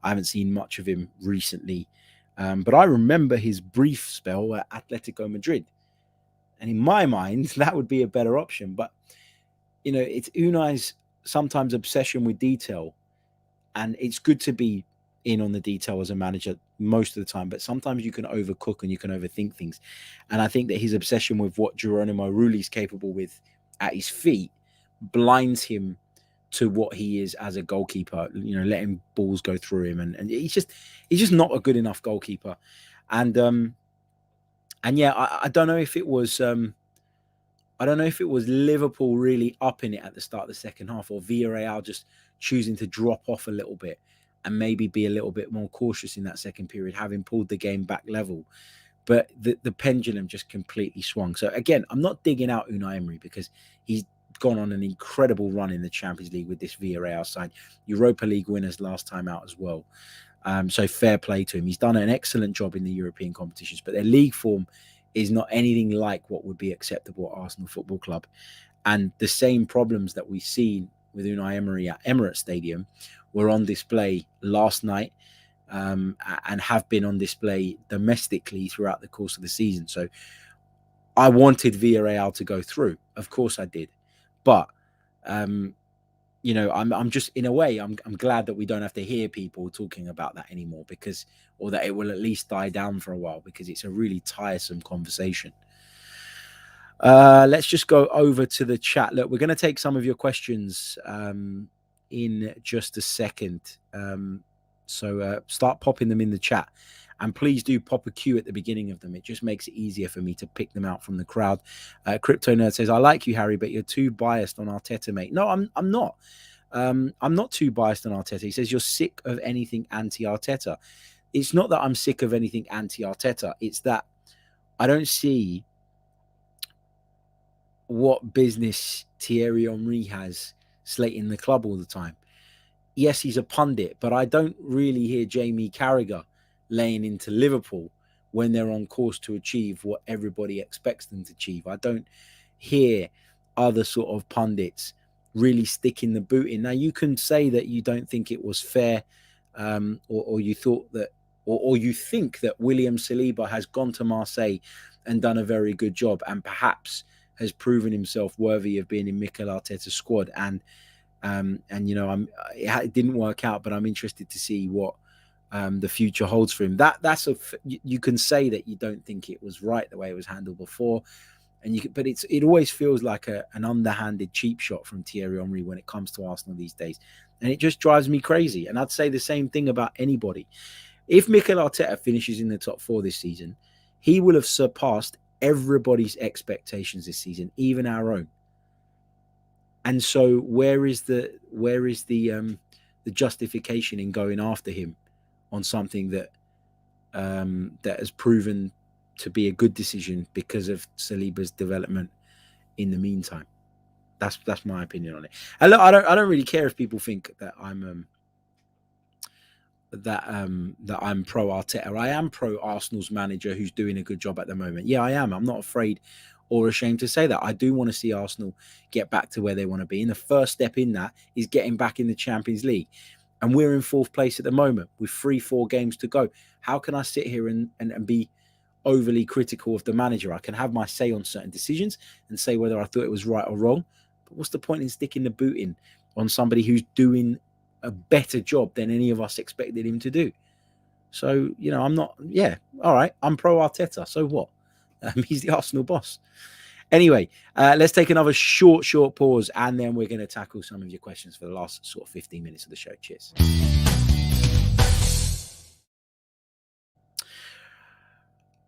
Speaker 2: I haven't seen much of him recently. But I remember his brief spell at Atletico Madrid. And in my mind, that would be a better option. But you know, it's Unai's sometimes obsession with detail, and it's good to be in on the detail as a manager most of the time, but sometimes you can overcook and you can overthink things. And I think that his obsession with what Geronimo Rulli is capable with at his feet blinds him to what he is as a goalkeeper, you know, letting balls go through him. And he's just not a good enough goalkeeper. And yeah, I don't know if it was, Liverpool really upping it at the start of the second half, or Villarreal just choosing to drop off a little bit and maybe be a little bit more cautious in that second period, having pulled the game back level. But the pendulum just completely swung. So again, I'm not digging out Unai Emery because he's gone on an incredible run in the Champions League with this Villarreal side. Europa League winners last time out as well. So fair play to him. He's done an excellent job in the European competitions, but their league form is not anything like what would be acceptable at Arsenal Football Club. And the same problems that we've seen with Unai Emery at Emirates Stadium were on display last night, and have been on display domestically throughout the course of the season. So I wanted Villarreal to go through. Of course I did. But, you know, I'm just, in a way, I'm glad that we don't have to hear people talking about that anymore, because, or that it will at least die down for a while, because it's a really tiresome conversation. Let's just go over to the chat. Look, we're going to take some of your questions in just a second. So start popping them in the chat. And please do pop a Q at the beginning of them. It just makes it easier for me to pick them out from the crowd. Crypto Nerd says, I like you, Harry, but you're too biased on Arteta, mate. No, I'm not. I'm not too biased on Arteta. He says, you're sick of anything anti-Arteta. It's not that I'm sick of anything anti-Arteta. It's that I don't see what business Thierry Henry has slating the club all the time. Yes, he's a pundit, but I don't really hear Jamie Carragher laying into Liverpool when they're on course to achieve what everybody expects them to achieve. I don't hear other sort of pundits really sticking the boot in. Now, you can say that you don't think it was fair, or you thought that, or you think that William Saliba has gone to Marseille and done a very good job, and perhaps has proven himself worthy of being in Mikel Arteta's squad. And you know, it didn't work out, but I'm interested to see what the future holds for him. That's you can say that you don't think it was right the way it was handled before, but it always feels like an underhanded cheap shot from Thierry Henry when it comes to Arsenal these days, and it just drives me crazy. And I'd say the same thing about anybody. If Mikel Arteta finishes in the top 4 this season, he will have surpassed everybody's expectations this season, even our own. And so where is the justification in going after him on something that that has proven to be a good decision because of Saliba's development in the meantime? That's my opinion on it. And look, I don't really care if people think that I'm pro Arteta. I am pro Arsenal's manager who's doing a good job at the moment. Yeah, I am. I'm not afraid or ashamed to say that. I do want to see Arsenal get back to where they want to be. And the first step in that is getting back in the Champions League. And we're in 4th place at the moment with 3-4 games to go. How can I sit here and be overly critical of the manager? I can have my say on certain decisions and say whether I thought it was right or wrong. But what's the point in sticking the boot in on somebody who's doing a better job than any of us expected him to do? So, you know, I'm not, yeah, all right, I'm pro Arteta. So what? He's the Arsenal boss. Anyway, let's take another short pause, and then we're going to tackle some of your questions for the last sort of 15 minutes of the show. Cheers.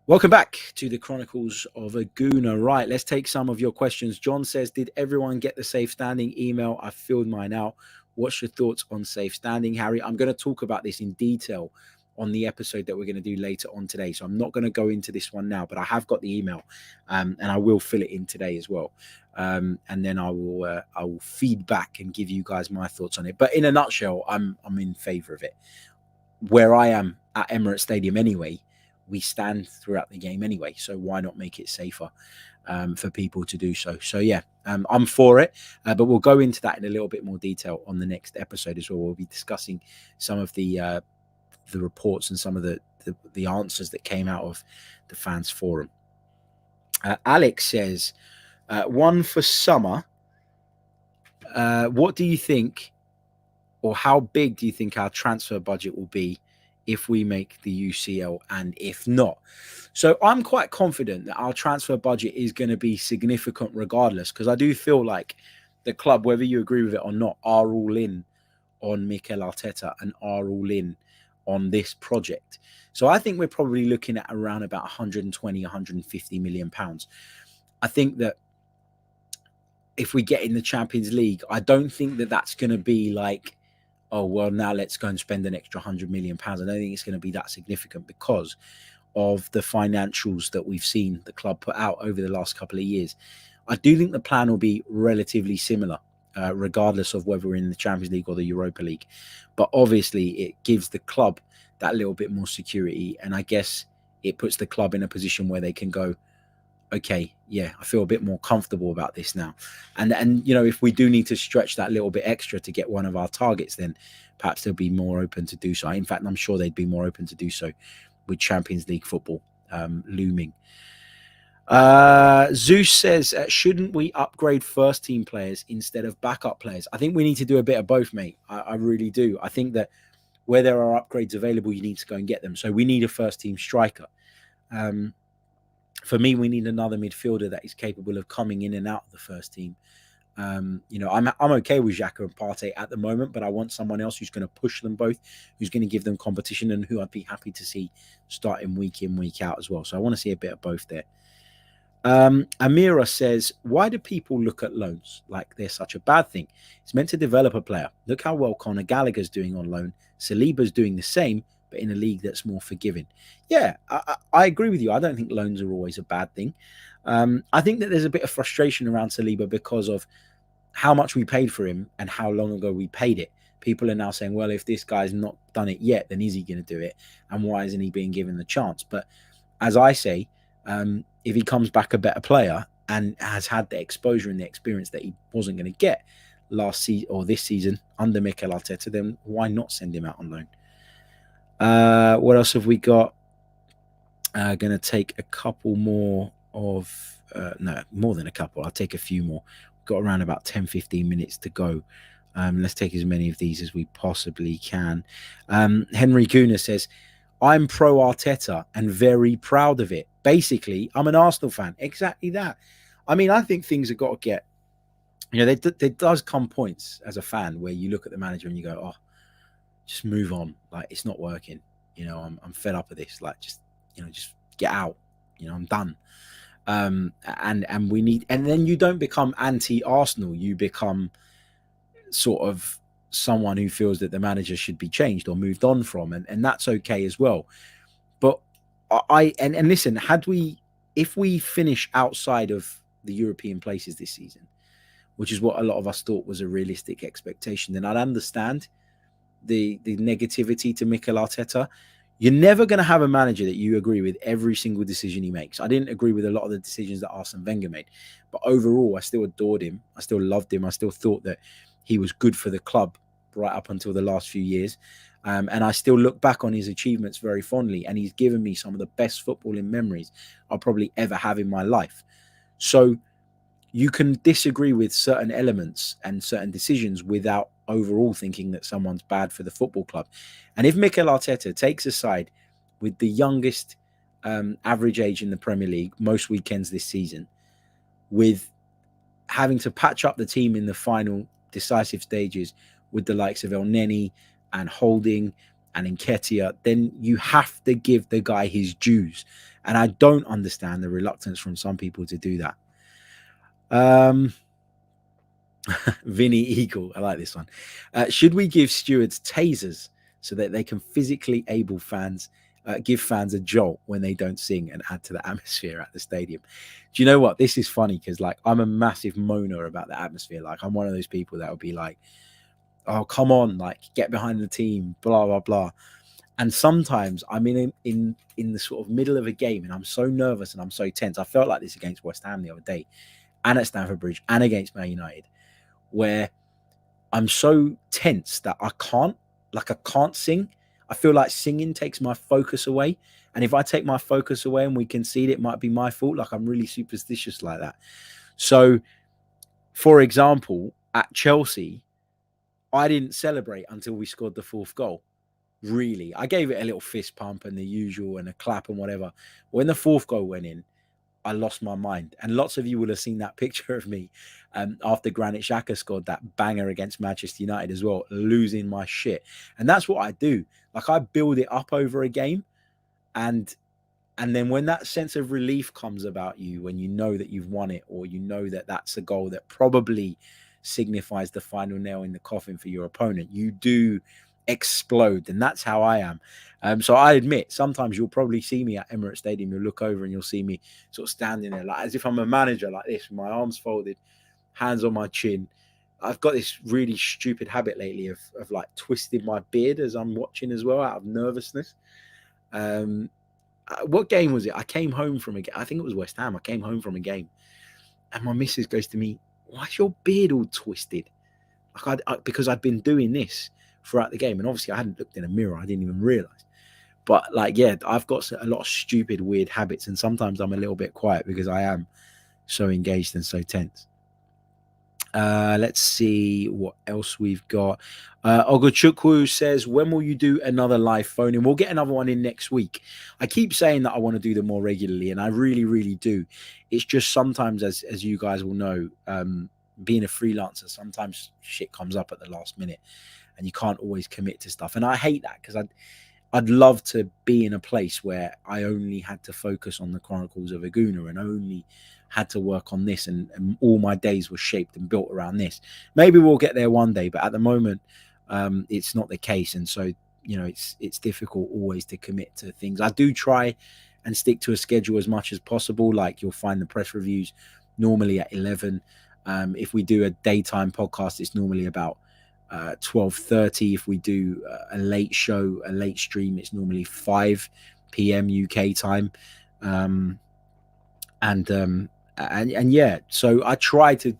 Speaker 2: Welcome back to the Chronicles of a Gooner. Right, let's take some of your questions. John says, did everyone get the safe standing email? I filled mine out. What's your thoughts on safe standing, Harry? I'm going to talk about this in detail on the episode that we're going to do later on today. So I'm not going to go into this one now, but I have got the email, and I will fill it in today as well. And then I will feed back and give you guys my thoughts on it. But in a nutshell, I'm in favor of it. Where I am at Emirates Stadium anyway, we stand throughout the game anyway. So why not make it safer for people to do so? So yeah, I'm for it. But we'll go into that in a little bit more detail on the next episode as well. We'll be discussing some of the reports and some of the answers that came out of the fans forum. Alex says, one for summer. What do you think, or how big do you think our transfer budget will be if we make the UCL, and if not? So I'm quite confident that our transfer budget is going to be significant regardless, because I do feel like the club, whether you agree with it or not, are all in on Mikel Arteta and are all in on this project. So I think we're probably looking at around about 120, 150 million pounds. I think that if we get in the Champions League, I don't think that that's going to be like, oh, well, now let's go and spend an extra 100 million pounds. I don't think it's going to be that significant because of the financials that we've seen the club put out over the last couple of years. I do think the plan will be relatively similar, regardless of whether we're in the Champions League or the Europa League. But obviously it gives the club that little bit more security. And I guess it puts the club in a position where they can go, okay, yeah, I feel a bit more comfortable about this now. And you know, if we do need to stretch that little bit extra to get one of our targets, then perhaps they'll be more open to do so. In fact, I'm sure they'd be more open to do so with Champions League football looming. Zeus says, shouldn't we upgrade first team players instead of backup players? I think we need to do a bit of both, mate. I really do. I think that where there are upgrades available, you need to go and get them. So we need a first team striker. For me, we need another midfielder that is capable of coming in and out of the first team. You know, I'm okay with Xhaka and Partey at the moment, but I want someone else who's going to push them both, who's going to give them competition, and who I'd be happy to see starting week in, week out as well. So I want to see a bit of both there. Amira says, why do people look at loans like they're such a bad thing? It's meant to develop a player. Look how well Conor Gallagher's doing on loan. Saliba's doing the same, but in a league that's more forgiving. Yeah, I agree with you. I don't think loans are always a bad thing. I think that there's a bit of frustration around Saliba because of how much we paid for him and how long ago we paid it. People are now saying, well, if this guy's not done it yet, then is he going to do it? And why isn't he being given the chance? But as I say, if he comes back a better player and has had the exposure and the experience that he wasn't going to get last season or this season under Mikel Arteta, then why not send him out on loan? What else have we got? Going to take a couple more of, no, more than a couple. I'll take a few more. We've got around about 10-15 minutes to go. Let's take as many of these as we possibly can. Henry Gooner says, I'm pro Arteta and very proud of it. Basically, I'm an Arsenal fan. Exactly that. I mean, I think things have got to get, you know, there does come points as a fan where you look at the manager and you go, oh, just move on. Like, it's not working. You know, I'm fed up of this. Like, just, you know, just get out. You know, I'm done. And we need, and then you don't become anti-Arsenal. You become sort of someone who feels that the manager should be changed or moved on from, and that's okay as well. But and listen, if we finish outside of the European places this season, which is what a lot of us thought was a realistic expectation, then I'd understand the negativity to Mikel Arteta. You're never going to have a manager that you agree with every single decision he makes. I didn't agree with a lot of the decisions that Arsene Wenger made, but overall, I still adored him. I still loved him. I still thought that he was good for the club right up until the last few years. And I still look back on his achievements very fondly, and he's given me some of the best footballing memories I'll probably ever have in my life. So you can disagree with certain elements and certain decisions without overall thinking that someone's bad for the football club. And if Mikel Arteta takes a side with the youngest average age in the Premier League, most weekends this season, with having to patch up the team in the final decisive stages with the likes of El Neni and Holding and Nketiah, then you have to give the guy his dues. And I don't understand the reluctance from some people to do that. Vinny Eagle, I like this one. Should we give stewards tasers so that they can physically able fans, give fans a jolt when they don't sing and add to the atmosphere at the stadium? Do you know what? This is funny because, like, I'm a massive moaner about the atmosphere. Like, I'm one of those people that will be like, oh, come on, like, get behind the team, blah, blah, blah. And sometimes I'm in the sort of middle of a game and I'm so nervous and I'm so tense. I felt like this against West Ham the other day and at Stamford Bridge and against Man United, where I'm so tense that I can't sing. I feel like singing takes my focus away. And if I take my focus away and we concede, it might be my fault. Like, I'm really superstitious like that. So, for example, at Chelsea, I didn't celebrate until we scored the fourth goal. Really, I gave it a little fist pump and the usual and a clap and whatever. When the fourth goal went in, I lost my mind. And lots of you will have seen that picture of me after Granit Xhaka scored that banger against Manchester United as well, losing my shit. And that's what I do. Like, I build it up over a game. And then when that sense of relief comes about you, when you know that you've won it, or you know that that's a goal that probably signifies the final nail in the coffin for your opponent, you do explode. And that's how I am. So I admit, sometimes you'll probably see me at Emirates Stadium, you'll look over and you'll see me sort of standing there like as if I'm a manager, like this, with my arms folded, hands on my chin. I've got this really stupid habit lately of like twisting my beard as I'm watching as well, out of nervousness. what game was it? I came home from a game. I think it was West Ham. I came home from a game, and my missus goes to me, "Why's your beard all twisted?" Like because I'd been doing this throughout the game, and obviously I hadn't looked in a mirror. I didn't even realize. But like, yeah, I've got a lot of stupid, weird habits, and sometimes I'm a little bit quiet because I am so engaged and so tense. Let's see what else we've got. Ogochukwu says, when will you do another live phone in? We'll get another one in next week. I keep saying that I want to do them more regularly, and I really, really do. It's just sometimes, as you guys will know, being a freelancer, sometimes shit comes up at the last minute and you can't always commit to stuff. And I hate that because I'd love to be in a place where I only had to focus on the Chronicles of a Gooner and only had to work on this, and all my days were shaped and built around this. Maybe we'll get there one day, but at the moment, it's not the case. And so, it's difficult always to commit to things. I do try and stick to a schedule as much as possible. Like, you'll find the press reviews normally at 11. If we do a daytime podcast, it's normally about 12:30. If we do a late show, a late stream, it's normally 5 p.m. UK time. And yeah, so I try to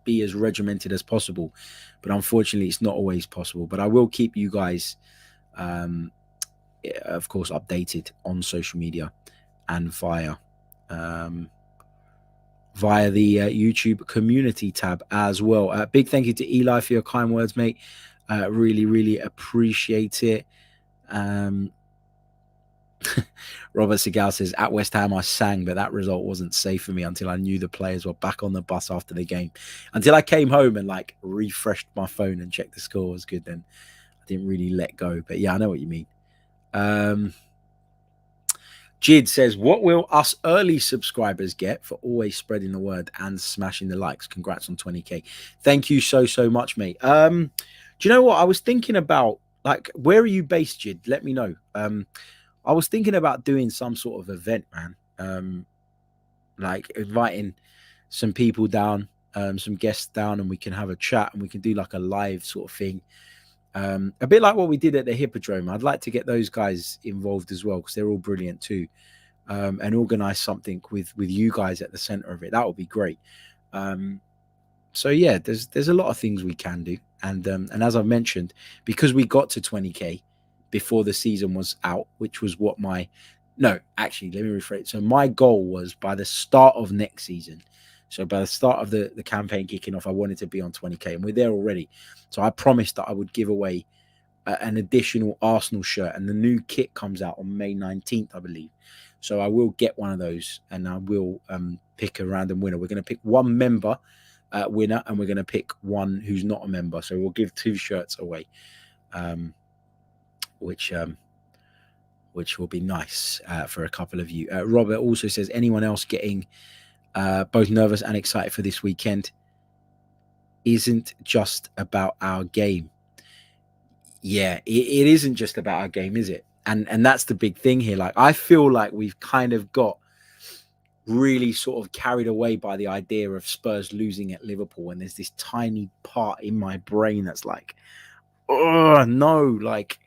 Speaker 2: be as regimented as possible, but unfortunately it's not always possible. But I will keep you guys of course updated on social media and via the YouTube community tab as well. Big thank you to Eli for your kind words, mate. Really, really appreciate it. Robert Segal says, at West Ham I sang, but that result wasn't safe for me until I knew the players were back on the bus after the game. Until I came home and like refreshed my phone and checked the score was good, then I didn't really let go. But yeah, I know what you mean. Jid says, what will us early subscribers get for always spreading the word and smashing the likes? Congrats on 20k. Thank you so much, mate. Do you know what I was thinking about? Like, where are you based, Jid? Let me know. I was thinking about doing some sort of event, man. Like inviting some people down, some guests down, and we can have a chat and we can do like a live sort of thing. A bit like what we did at the Hippodrome. I'd like to get those guys involved as well because they're all brilliant too. And organize something with you guys at the center of it. That would be great. So yeah, there's a lot of things we can do. And as I've mentioned, because we got to 20k before the season was out, which was what actually, let me rephrase. So my goal was by the start of next season. So by the start of the campaign kicking off, I wanted to be on 20k, and we're there already. So I promised that I would give away an additional Arsenal shirt, and the new kit comes out on May 19th, I believe. So I will get one of those, and I will pick a random winner. We're going to pick one member winner, and we're going to pick one who's not a member. So we'll give 2 shirts away. Which will be nice for a couple of you. Robert also says, anyone else getting both nervous and excited for this weekend? Isn't just about our game. Yeah, it isn't just about our game, is it? And that's the big thing here. Like, I feel like we've kind of got really sort of carried away by the idea of Spurs losing at Liverpool, and there's this tiny part in my brain that's like, oh no, like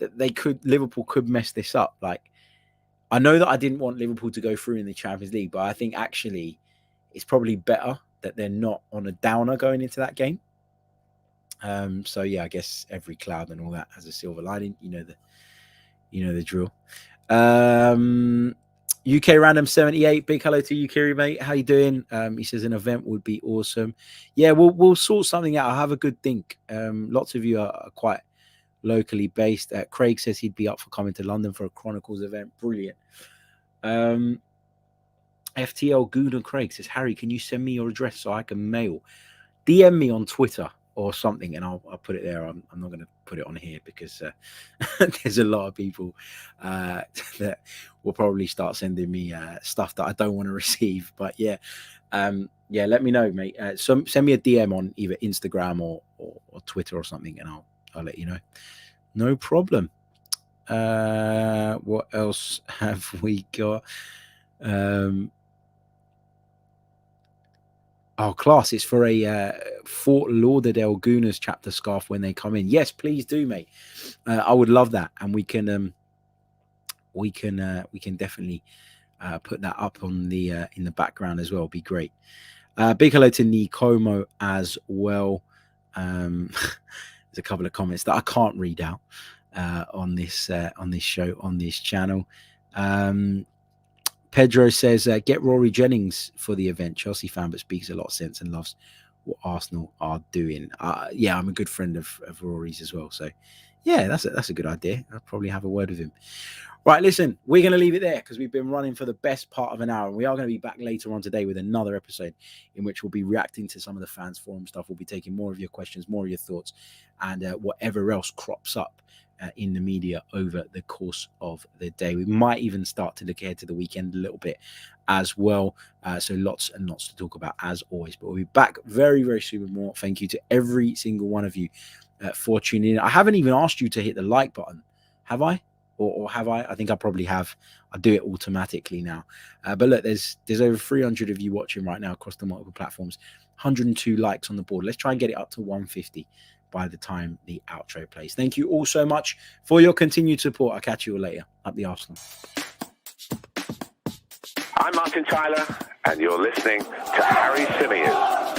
Speaker 2: Liverpool could mess this up. Like, I know that I didn't want Liverpool to go through in the Champions League, but I think actually it's probably better that they're not on a downer going into that game. So yeah, I guess every cloud and all that has a silver lining. You know the drill. UK Random 78, big hello to you, Kiri, mate. How you doing? He says an event would be awesome. Yeah, we'll sort something out. I'll have a good think. Lots of you are quite locally based. Craig says he'd be up for coming to London for a Chronicles event. Brilliant. FTL Gooner Craig says, Harry, can you send me your address so I can mail? DM me on Twitter or something, and I'll put it there. I'm not going to put it on here because there's a lot of people that will probably start sending me stuff that I don't want to receive. But yeah, let me know, mate. Send me a DM on either Instagram or Twitter or something, and I'll let you know. No problem. What else have we got? Oh, class. It's for a Fort Lauderdale Gooners chapter scarf when they come in. Yes, please do, mate. I would love that. And we can we can definitely put that up on the in the background as well. Be great. Big hello to Nikomo as well. There's a couple of comments that I can't read out on this show, on this channel. Pedro says, get Rory Jennings for the event. Chelsea fan, but speaks a lot of sense and loves what Arsenal are doing. Yeah, I'm a good friend of Rory's as well. So, yeah, that's a good idea. I'll probably have a word with him. Right, listen, we're going to leave it there because we've been running for the best part of an hour. And we are going to be back later on today with another episode in which we'll be reacting to some of the fans forum stuff. We'll be taking more of your questions, more of your thoughts, and whatever else crops up in the media over the course of the day. We might even start to look ahead to the weekend a little bit as well. So lots and lots to talk about as always. But we'll be back very, very soon with more. Thank you to every single one of you for tuning in. I haven't even asked you to hit the like button, have I? Or have I? I think I probably have. I do it automatically now. But look, there's over 300 of you watching right now across the multiple platforms. 102 likes on the board. Let's try and get it up to 150 by the time the outro plays. Thank you all so much for your continued support. I'll catch you all later. Up the Arsenal.
Speaker 1: I'm Martin Tyler, and you're listening to Harry Symeou.